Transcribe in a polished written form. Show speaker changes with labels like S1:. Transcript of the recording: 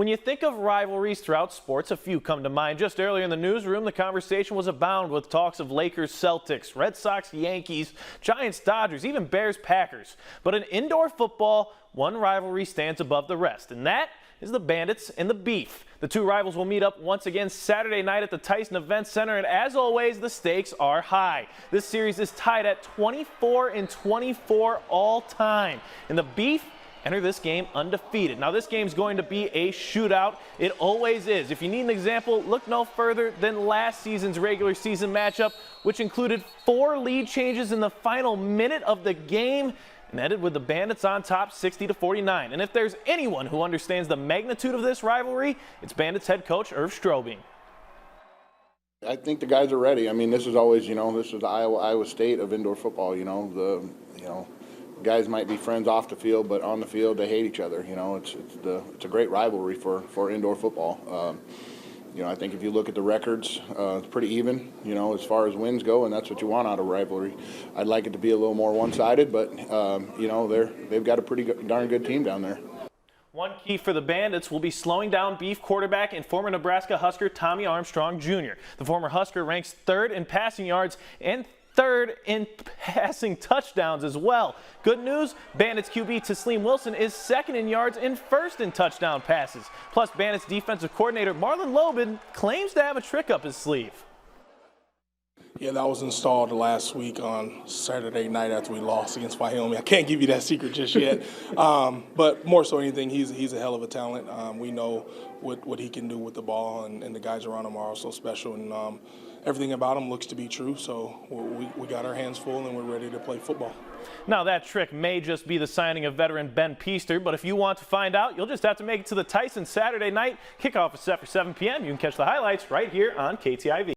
S1: When you think of rivalries throughout sports, a few come to mind. Just earlier in the newsroom, the conversation was abound with talks of Lakers, Celtics, Red Sox, Yankees, Giants, Dodgers, even Bears, Packers. But in indoor football, one rivalry stands above the rest, and that is the Bandits and the Beef. The two rivals will meet up once again Saturday night at the Tyson Event Center, and as always, the stakes are high. This series is tied at 24-24 all time, and the Beef enter this game undefeated. Now, this game is going to be a shootout. It always is. If you need an example, look no further than last season's regular season matchup, which included 4 lead changes in the final minute of the game and ended with the Bandits on top 60-49. And if there's anyone who understands the magnitude of this rivalry, it's Bandits head coach Irv Strobing.
S2: I think the guys are ready. I mean, this is always, this is the Iowa State of indoor football. Guys might be friends off the field, but on the field they hate each other. It's a great rivalry for indoor football. I think if you look at the records, it's pretty even, as far as wins go, and that's what you want out of rivalry. I'd like it to be a little more one-sided, but they've got a pretty darn good team down there.
S1: One key for the Bandits will be slowing down Beef quarterback and former Nebraska Husker Tommy Armstrong Jr. The former Husker ranks 3rd in passing yards and 3rd in passing touchdowns as well. Good news, Bandits QB Taslim Wilson is 2nd in yards and 1st in touchdown passes. Plus, Bandits defensive coordinator Marlon Lobin claims to have a trick up his sleeve.
S3: Yeah, that was installed last week on Saturday night after we lost against Wyoming. I can't give you that secret just yet, but more so anything, he's a hell of a talent. We know what he can do with the ball, and the guys around him are also special, and everything about him looks to be true. So we got our hands full, and we're ready to play football.
S1: Now, that trick may just be the signing of veteran Ben Peaster, but if you want to find out, you'll just have to make it to the Tyson Saturday night. Kickoff is set for 7 p.m. You can catch the highlights right here on KTIV.